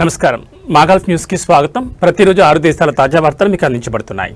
నమస్కారం. మాగల్ఫ్ న్యూస్ కి స్వాగతం. ప్రతిరోజు 6 దేశాల తాజా వార్తలు మీకు అందించబడుతున్నాయి.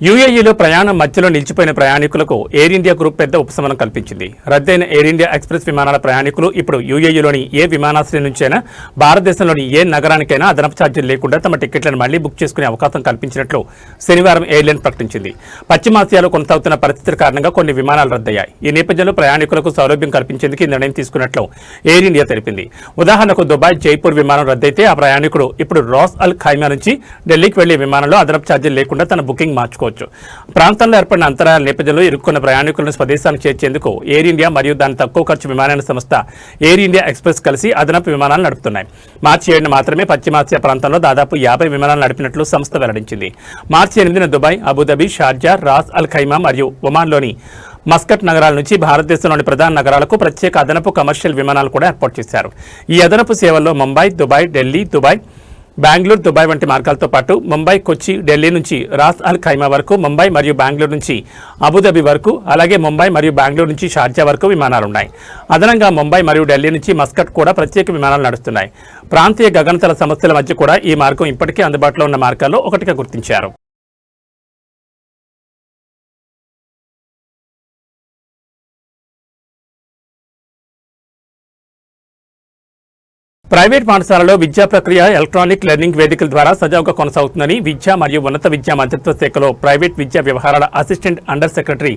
యూఏఈలో ప్రయాణం మధ్యలో నిలిచిపోయిన ప్రయాణికులకు ఎయిర్ ఇండియా గ్రూప్ పెద్ద ఉపశమనం కల్పించింది. రద్దయిన ఎయిర్ ఇండియా ఎక్స్ప్రెస్ విమానాల ప్రయాణికులు ఇప్పుడు యూఏఈలోని ఏ విమానాశ్రయం నుంచైనా భారతదేశంలోని ఏ నగరానికైనా అదనపు ఛార్జీలు లేకుండా తమ టికెట్లను మళ్లీ బుక్ చేసుకునే అవకాశం కల్పించినట్లు శనివారం ఎయిర్లైన్ ప్రకటించింది. పశ్చిమాసియాలో కొనసాగుతున్న పరిస్థితుల కారణంగా కొన్ని విమానాలు రద్దయ్యాయి. ఈ నేపథ్యంలో ప్రయాణికులకు సౌలభ్యం కల్పించేందుకు ఈ నిర్ణయం తీసుకున్నట్లు ఎయిర్ ఇండియా తెలిపింది. ఉదాహరణకు దుబాయ్ జైపూర్ విమానం రద్దయితే ఆ ప్రయాణికుడు ఇప్పుడు రాస్ అల్ ఖైమా నుంచి ఢిల్లీకి వెళ్లే విమానంలో అదనపు ఛార్జీలు లేకుండా తన బుకింగ్ మార్చుకోవచ్చు. ప్రాంతంలో ఏర్పడిన అంతరాయాల నేపథ్యంలో ఇరుక్కున్న ప్రయాణికులను స్వదేశానికి చేర్చేందుకు ఎయిర్ ఇండియా మరియు దాని తక్కువ ఖర్చు విమానయాన సంస్థ ఎయిర్ ఇండియా ఎక్స్ప్రెస్ కలిసి అదనపు విమానాలు నడుపుతున్నాయి. మార్చి 7న మాత్రమే పశ్చిమాసియా ప్రాంతంలో దాదాపు 50 విమానాలు నడిపినట్లు సంస్థ వెల్లడించింది. మార్చి 8న దుబాయ్, అబుదాబి, షార్జా, రాస్ అల్ ఖైమా మరియు ఒమాన్లోని మస్కట్ నగరాల నుంచి భారతదేశంలోని ప్రధాన నగరాలకు ప్రత్యేక అదనపు కమర్షియల్ విమానాలు కూడా ఏర్పాటు చేశారు. ఈ అదనపు సేవల్లో Mumbai, Dubai, Delhi, Dubai, Bengaluru, Dubai వంటి మార్గాలతో పాటు ముంబై, కొచ్చి, ఢిల్లీ నుంచి రాస్ అల్ ఖైమా వరకు, ముంబై మరియు బెంగళూరు నుంచి అబుదాబి వరకు, అలాగే ముంబై మరియు బెంగళూరు నుంచి షార్జా వరకు విమానాలున్నాయి. అదనంగా ముంబై మరియు ఢిల్లీ నుంచి మస్కట్ కూడా ప్రత్యేక విమానాలు నడుస్తున్నాయి. ప్రాంతీయ గగనతల సంస్థల మధ్య కూడా ఈ మార్గం ఇప్పటికే అందుబాటులో ఉన్న మార్గాల్లో ఒకటిగా గుర్తించారు. ప్రైవేట్ పాఠశాలలో విద్యా ప్రక్రియ ఎలక్ట్రానిక్ లెర్నింగ్ వేదికల ద్వారా సజావుగా కొనసాగుతుందని విద్య మరియు ఉన్నత విద్యా మంత్రిత్వ శాఖలో ప్రైవేట్ విద్యా వ్యవహారాల assistant under secretary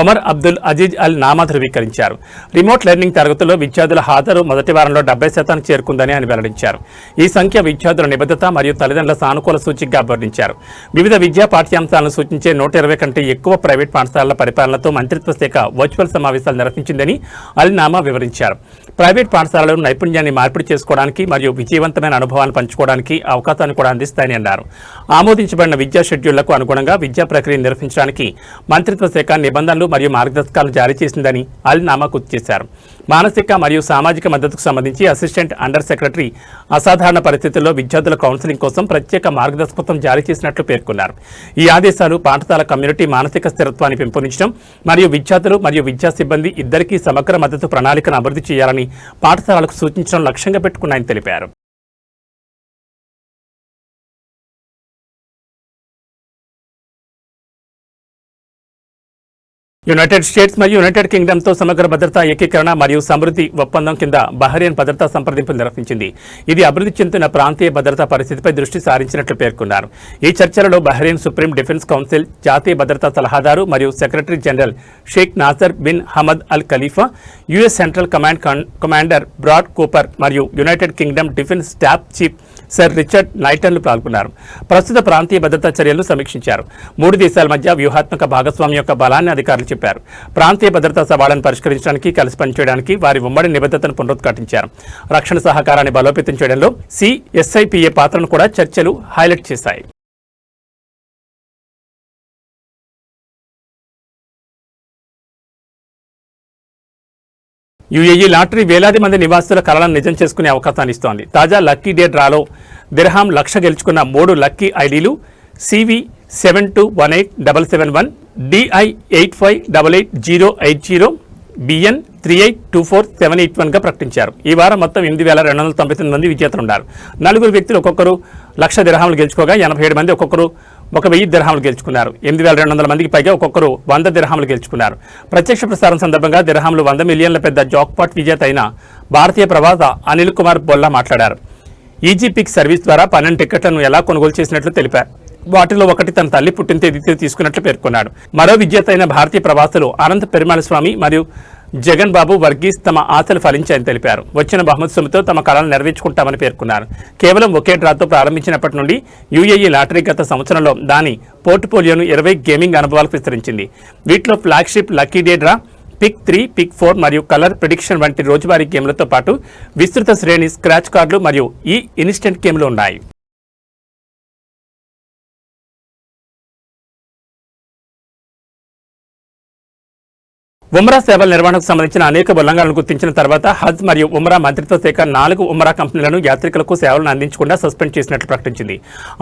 Omar Abdul Aziz Al Nama ధృవీకరించారు. రిమోట్ లెర్నింగ్ తరగతుల్లో విద్యార్థుల హాజరు మొదటి వారంలో 70% చేరుకుందని ఆయన వెల్లడించారు. ఈ సంఖ్య విద్యార్థుల నిబద్ధత మరియు తల్లిదండ్రుల సానుకూల సూచికగా అభివర్ణించారు. వివిధ విద్యా పాఠ్యాంశాలను సూచించే 120 కంటే ఎక్కువ ప్రైవేట్ పాఠశాలల పరిపాలనతో మంత్రిత్వ శాఖ వర్చువల్ సమావేశాలు నిర్వహించిందని అల్ నామా వివరించారు. ప్రైవేట్ పాఠశాలలు నైపుణ్యాన్ని మార్పిడి చేసుకోవడానికి మరియు విజయవంతమైన అనుభవాలను పంచుకోవడానికి అవకాశాన్ని కూడా అందిస్తాయని అన్నారు. ఆమోదించబడిన విద్యా షెడ్యూళ్లకు అనుగుణంగా విద్యా ప్రక్రియ నిర్వహించడానికి మంత్రిత్వ శాఖ నిబంధనలు మరియు మార్గదర్శకాలను జారీ చేసిందని అల్ నామా గుర్తు చేశారు. మానసిక మరియు సామాజిక మద్దతుకు సంబంధించి అసిస్టెంట్ అండర్ సెక్రటరీ అసాధారణ పరిస్థితుల్లో విద్యార్థుల కౌన్సిలింగ్ కోసం ప్రత్యేక మార్గదర్శకత్వం జారీ చేసినట్లు పేర్కొన్నారు. ఈ ఆదేశాలు పాఠశాల కమ్యూనిటీ మానసిక స్థిరత్వాన్ని పెంపొందించడం మరియు విద్యార్థులు మరియు విద్యా సిబ్బంది ఇద్దరికీ సమగ్ర మద్దతు ప్రణాళికను అభివృద్ధి చేయాలని పాఠశాలలకు సూచించడం లక్ష్యంగా పెట్టుకున్నాయని తెలిపారు. యునైటెడ్ స్టేట్స్ మరియు యునైటెడ్ కింగ్డమ్తో సమగ్ర భద్రతా ఏకీకరణ మరియు సమృద్ధి ఒప్పందం కింద బహ్రెయిన్ భద్రతా సంప్రదింపులు నిర్వహించింది. ఇది అభివృద్ధి చెందుతున్న ప్రాంతీయ భద్రతా పరిస్థితిపై దృష్టి సారించినట్లు పేర్కొన్నారు. ఈ చర్చలలో బహ్రెయిన్ సుప్రీం డిఫెన్స్ కౌన్సిల్, జాతీయ భద్రతా సలహాదారు మరియు secretary general Sheikh Nasser bin Hamad Al Khalifa, US central commander Brad Cooper మరియు United Kingdom defence staff chief sir Richard నైటన్లు పాల్గొన్నారు. ప్రస్తుత ప్రాంతీయ భద్రతా చర్యలను సమీక్షించారు. 3 దేశాల మధ్య వ్యూహాత్మక భాగస్వామ్యం యొక్క బలాన్ని అధికారులు చెప్పారు. ప్రాంతీయ భద్రతా సవాళ్లను పరిష్కరించడానికి, కలిసి పనిచేయడానికి వారి ఉమ్మడి నిబద్ధతను పునరుద్ఘాటించారు. రక్షణ సహకారాన్ని బలోపేతం చేయడంలో సిఎస్ఐపిఏ పాత్రను కూడా చర్చలు హైలైట్ చేశాయి. యూఏఈ లాటరీ వేలాది మంది నివాసుల కలలను నిజం చేసుకునే అవకాశాన్ని ఇస్తోంది. తాజా లక్కీ డే డ్రాలో దిర్హాం 1,00,000 గెలుచుకున్న 3 లక్కీ ఐడీలు CV718771, DI858880, BN 3824781గా ప్రకటించారు. ఈ వారం మొత్తం 8,299 మంది విజేతలున్నారు. 4 వ్యక్తులు ఒక్కొక్కరు 1,00,000 దిర్హాములు గెలుచుకోగా 87 మంది ఒక్కొక్కరు 1,000 దిర్హాములు గెలుచుకున్నారు. 8,200 మందికి పైగా ఒక్కొక్కరు 100 దిర్హాములు గెలుచుకున్నారు. ప్రత్యక్ష ప్రసారం సందర్భంగా దిర్హాములు 100 మిలియన్ల పెద్ద జాక్పాట్ విజేత అయిన భారతీయ ప్రవాస అనిల్ కుమార్ బొల్లా మాట్లాడారు. ఈజీపిక్ సర్వీస్ ద్వారా 12 టికెట్లను ఎలా కొనుగోలు చేసినట్లు తెలిపారు. వాటిలో ఒకటి తన తల్లి పుట్టిన తేదీతో తీసుకున్నట్లు పేర్కొన్నాడు. మరో విజేత అయిన భారతీయ ప్రవాసులు అనంత పెరుమాళ స్వామి మరియు జగన్ బాబు వర్గీస్ తమ ఆశలు ఫలించాయని తెలిపారు. వచ్చిన బహుమతి సొమ్ముతో తమ కళను నెరవేర్చుకుంటామని పేర్కొన్నారు. కేవలం ఒకే డ్రాతో ప్రారంభించినప్పటి నుండి యూఏఈ లాటరీ గత సంవత్సరంలో దాని పోర్ట్ఫోలియోను 20 గేమింగ్ అనుభవాలకు విస్తరించింది. వీటిలో flagship lucky day draw, pick 3, pick 4 మరియు కలర్ ప్రిడిక్షన్ వంటి రోజువారీ గేమ్లతో పాటు విస్తృత శ్రేణి స్క్రాచ్ కార్డులు మరియు ఈ ఇన్స్టెంట్ గేమ్లు ఉన్నాయి. ఉమ్రా సేవల నిర్వహణకు సంబంధించిన అనేక ఉల్లంఘనలను గుర్తించిన తర్వాత హజ్ మరియు ఉమ్రా మంత్రిత్వ శాఖ 4 ఉమ్రా కంపెనీలను యాత్రికులకు సేవలను అందించకుండా సస్పెండ్ చేసినట్లు ప్రకటించింది.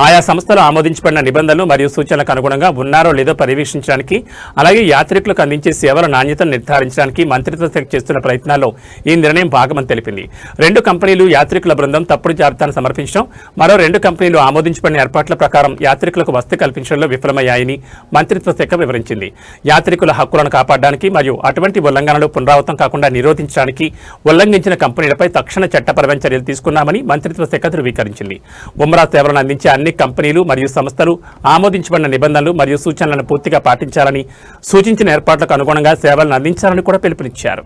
ఆయా సంస్థలు ఆమోదించబడిన నిబంధనలు మరియు సూచనలకు అనుగుణంగా ఉన్నారో లేదో పర్యవేక్షించడానికి, అలాగే యాత్రికులకు అందించే సేవల నాణ్యతను నిర్ధారించడానికి మంత్రిత్వ శాఖ చేస్తున్న ప్రయత్నాల్లో ఈ నిర్ణయం భాగమని తెలిపింది. 2 కంపెనీలు యాత్రికుల బృందం తప్పుడు జాబితాను సమర్పించడం, మరో 2 కంపెనీలు ఆమోదించబడిన ఏర్పాట్ల ప్రకారం యాత్రికులకు వసతి కల్పించడంలో విఫలమయ్యాయని మంత్రిత్వ శాఖ వివరించింది. యాత్రికుల హక్కులను కాపాడడానికి మరియు అటువంటి ఉల్లంఘనలు పునరావృతం కాకుండా నిరోధించడానికి ఉల్లంఘించిన కంపెనీలపై తక్షణ చట్టపరమైన చర్యలు తీసుకున్నామని మంత్రిత్వ శాఖ ధృవీకరించింది. ఉమ్రా సేవలను అందించే అన్ని కంపెనీలు మరియు సంస్థలు ఆమోదించబడిన నిబంధనలు మరియు సూచనలను పూర్తిగా పాటించాలని, సూచించిన ఏర్పాట్లకు అనుగుణంగా సేవలను అందించాలని కూడా పిలుపునిచ్చారు.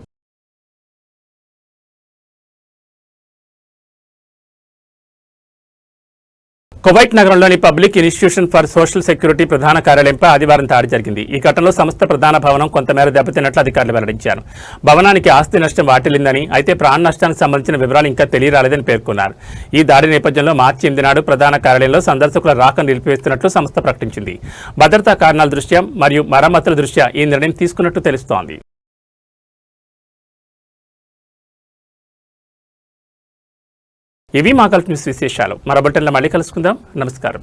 కువైట్ నగరంలోని public institution for social security ప్రధాన కార్యాలయంపై ఆదివారం దాడి జరిగింది. ఈ ఘటనలో సంస్థ ప్రధాన భవనం కొంతమేర దెబ్బతిన్నట్లు అధికారులు వెల్లడించారు. భవనానికి ఆస్తి నష్టం వాటిల్లిందని, అయితే ప్రాణ నష్టానికి సంబంధించిన వివరాలు ఇంకా తెలియరాలేదని పేర్కొన్నారు. ఈ దాడి నేపథ్యంలో మార్చి 8 నాడు ప్రధాన కార్యాలయంలో సందర్శకుల రాకను నిలిపివేస్తున్నట్లు సంస్థ ప్రకటించింది. భద్రతా కారణాల దృష్ట్యా మరియు మరమ్మతుల దృష్ట్యా ఈ నిర్ణయం తీసుకున్నట్టు తెలుస్తోంది. ఇవి మా గల్ఫ్ న్యూస్ విశేషాలు. మరో బులెటిన్లో మళ్ళీ కలుసుకుందాం. నమస్కారం.